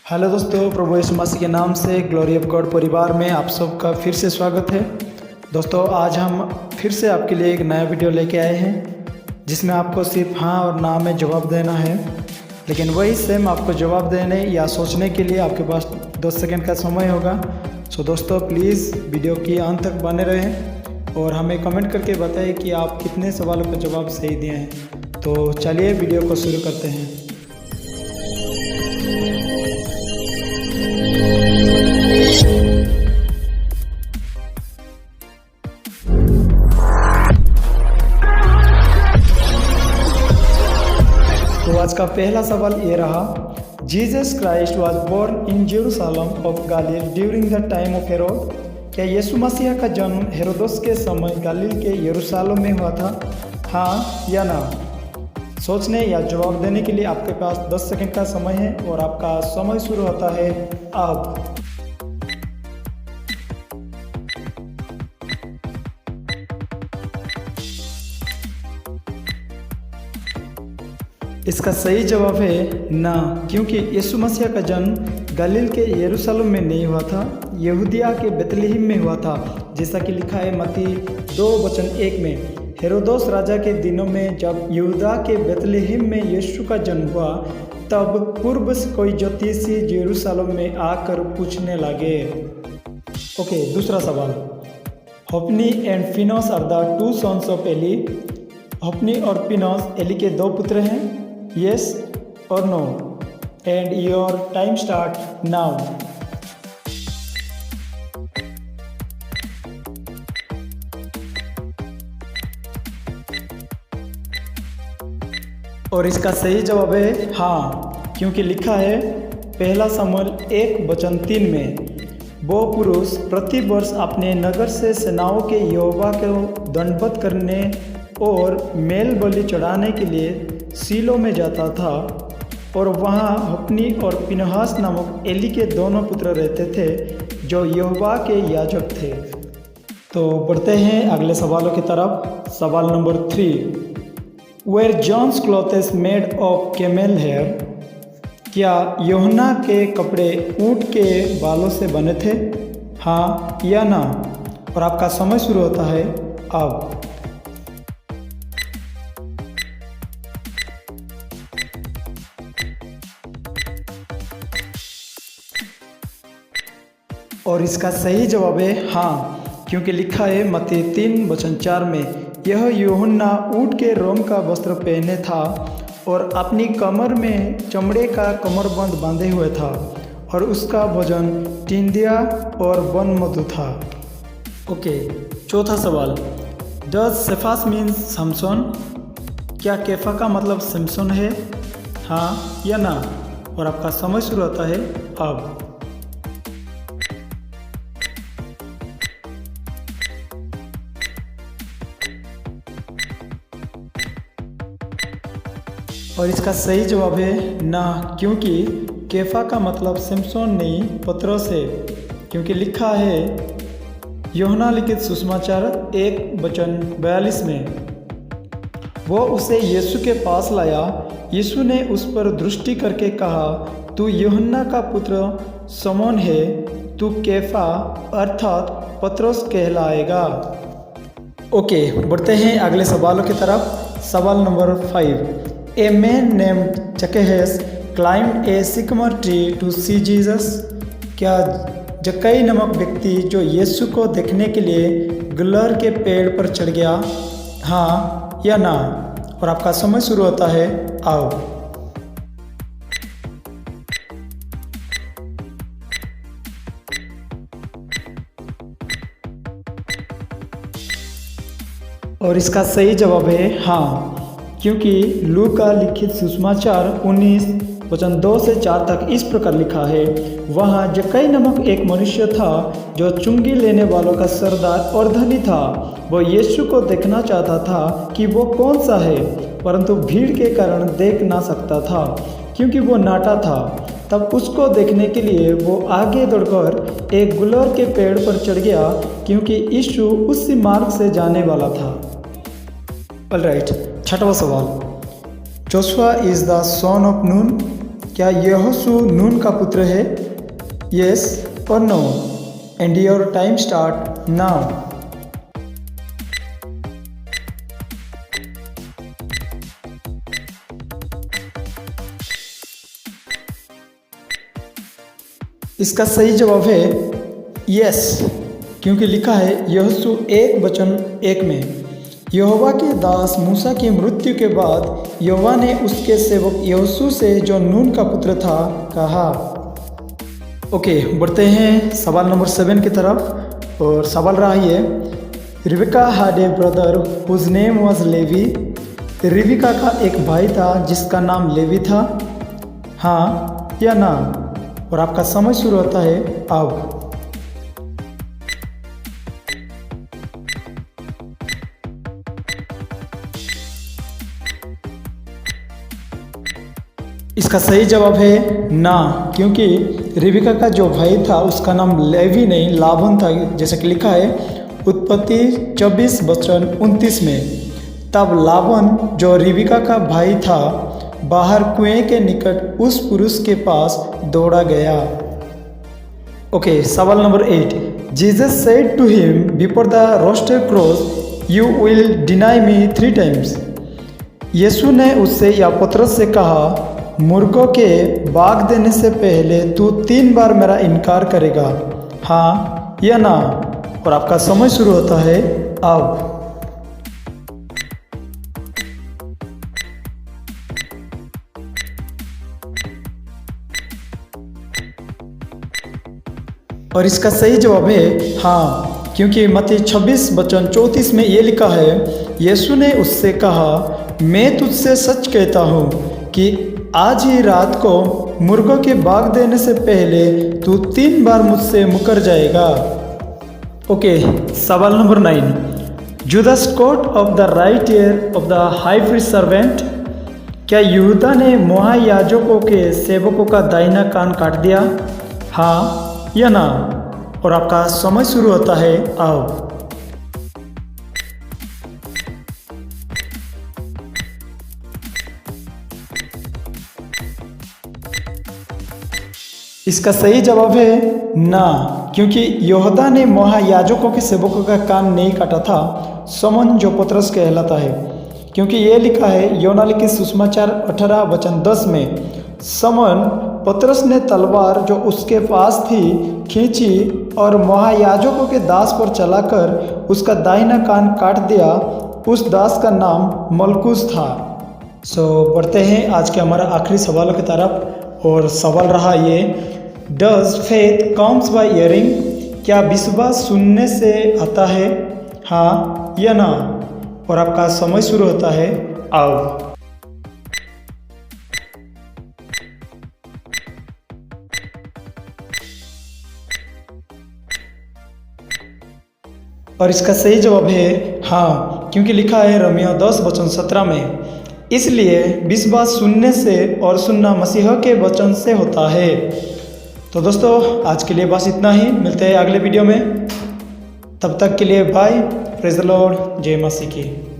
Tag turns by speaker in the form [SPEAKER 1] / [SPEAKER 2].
[SPEAKER 1] Hello दोस्तों, प्रभु यीशु मसीह के नाम से ग्लोरी ऑफ गॉड परिवार में आप सबका फिर से स्वागत है। दोस्तों, आज हम फिर से आपके लिए एक नया वीडियो लेके आए हैं जिसमें आपको सिर्फ हाँ और ना में जवाब देना है। लेकिन वही सेम आपको जवाब देने या सोचने के लिए आपके पास 10 सेकंड का समय होगा। सो दोस्तों, प्लीज़ वीडियो की अंत तक बने रहें और हमें कमेंट करके बताएं कि आप कितने सवालों का जवाब सही दिए हैं। तो चलिए वीडियो को शुरू करते हैं। तो आज का पहला सवाल ये रहा, Jesus Christ was born in Jerusalem of Galilee during the time of Herod. क्या यीशु मसीह का जन्म हेरोदस के समय गलील के यरूशलेम में हुआ था? हाँ या ना? सोचने या जवाब देने के लिए आपके पास 10 सेकंड का समय है और आपका समय शुरू होता है अब। इसका सही जवाब है ना, क्योंकि यीशु मसीह का जन्म गलील के यरूशलेम में नहीं हुआ था, यहूदिया के बेतलहम में हुआ था। जैसा कि लिखा है मत्ती 2:1 में, हेरोदस राजा के दिनों में जब यहूदा के बेतलहम में यीशु का जन्म हुआ, तब पूर्व से कोई ज्योतिषी यरूशलेम में आकर पूछने लगे। ओके, दूसरा सवाल, Hophni and Phinehas are the two sons of Eli. Hophni और फिनोस एली के दो पुत्र हैं, yes or no? And your time start now. और इसका सही जवाब है हाँ, क्योंकि लिखा है पहला शमूएल 1:3 में, वो पुरुष प्रति वर्ष अपने नगर से सेनाओं के यहोवा को दंडवत करने और मेल बलि चढ़ाने के लिए सीलो में जाता था, और वहाँ होप्नी और फिनहास नामक एली के दोनों पुत्र रहते थे जो यहोवा के याजक थे। तो बढ़ते हैं अगले सवालों की तरफ। सवाल number 3, were John's clothes made of camel hair. क्या यूहन्ना के कपड़े ऊँट के बालों से बने थे? हाँ या ना? और आपका समय शुरू होता है अब। और इसका सही जवाब है हाँ, क्योंकि लिखा है मत्ती 3:4 में, यह यूहन्ना ऊँट के रोम का वस्त्र पहने था और अपनी कमर में चमड़े का कमरबंद बांधे हुए था, और उसका भोजन टिंडिया और वन मधु था। ओके, चौथा सवाल, डज सेफास मीन्स समसन। क्या केफा का मतलब सिमसन है? हाँ या ना? और आपका समय शुरू होता है अब। और इसका सही जवाब है ना, क्योंकि केफा का मतलब सिमसोन नहीं पतरस है, क्योंकि लिखा है यूहन्ना लिखित सुसमाचार 1:42 में, वो उसे यीशु के पास लाया। यीशु ने उस पर दृष्टि करके कहा, तू यूहन्ना का पुत्र शमौन है, तू केफा अर्थात पतरस कहलाएगा। ओके, बढ़ते हैं अगले सवालों की तरफ। सवाल number 5, A man named Zacchaeus climbed a sycamore tree to see Jesus. क्या जक्कई नामक व्यक्ति जो यीशु को देखने के लिए गुलर के पेड़ पर चढ़ गया? हाँ या ना? और आपका समय शुरू होता है अब। और इसका सही जवाब है हाँ, क्योंकि लूका लिखित सुसमाचार 19:2-4 तक इस प्रकार लिखा है, वहाँ जक्कई नामक एक मनुष्य था जो चुंगी लेने वालों का सरदार और धनी था। वो यीशु को देखना चाहता था कि वो कौन सा है, परंतु भीड़ के कारण देख ना सकता था क्योंकि वो नाटा था। तब उसको देखने के लिए वो आगे दौड़कर एक गुलर के पेड़ पर चढ़ गया, क्योंकि यीशु उसी मार्ग से जाने वाला था। ऑलराइट, छठवां सवाल, Joshua is the son of Nun. क्या यहोशू नून का पुत्र है? यस और no? And your time start now. इसका सही जवाब है यस, क्योंकि लिखा है यहोशू 1:1 में, यहोवा के दास मूसा की मृत्यु के बाद यहोवा ने उसके सेवक यहोशू से जो नून का पुत्र था कहा। ओके, बढ़ते हैं सवाल नंबर 7 की तरफ। और सवाल रहा ये, Rebekah had a brother whose name was Levi. Rebekah का एक भाई था जिसका नाम लेवी था, हाँ या ना? और आपका समय शुरू होता है अब। इसका सही जवाब है ना, क्योंकि रिबिका का जो भाई था उसका नाम लेवी नहीं लाबन था, जैसा कि लिखा है उत्पत्ति 24:29 में। तब लाबन जो रिबिका का भाई था बाहर कुएं के निकट उस पुरुष के पास दौड़ा गया। ओके, सवाल number 8। Jesus said to him before the rooster crows you will deny me 3 times. यीशु ने उससे या पतरस से कहा, मुर्गों के बाग देने से पहले तू 3 बार मेरा इनकार करेगा, हाँ या ना? और आपका समय शुरू होता है अब। और इसका सही जवाब है हाँ, क्योंकि मत्ती 26:34 में ये लिखा है, यीशु ने उससे कहा, मैं तुझसे सच कहता हूँ कि आज ही रात को मुर्गों के बाग देने से पहले तू 3 बार मुझसे मुकर जाएगा। ओके, सवाल number 9। Judas cut off the right year of the high priest servant. क्या यहूदा ने महायाजकों के सेवकों का दाहिना कान काट दिया, हाँ या ना? और आपका समय शुरू होता है अब। इसका सही जवाब है ना, क्योंकि यहूदा ने महायाजकों के सेवकों का कान नहीं काटा था, समन जो पतरस कहलाता है, क्योंकि ये लिखा है यूहन्ना लिखित सुसमाचार 18:10 में, समन पतरस ने तलवार जो उसके पास थी खींची और महायाजकों के दास पर चलाकर उसका दाहिना कान काट दिया। उस दास का नाम मलकुस था। बढ़ते हैं आज के हमारा आखिरी सवालों की तरफ। और सवाल रहा ये, does faith comes by hearing. क्या विश्वास सुनने से आता है, हाँ या ना? और आपका समय शुरू होता है अब। और इसका सही जवाब है हाँ, क्योंकि लिखा है रोमियो 10:17 में, इसलिए विश्वास सुनने से और सुनना मसीह के वचन से होता है। तो दोस्तों आज के लिए बस इतना ही, मिलते हैं अगले वीडियो में। तब तक के लिए बाय, प्रेज़ द लॉर्ड, जय मसीह की।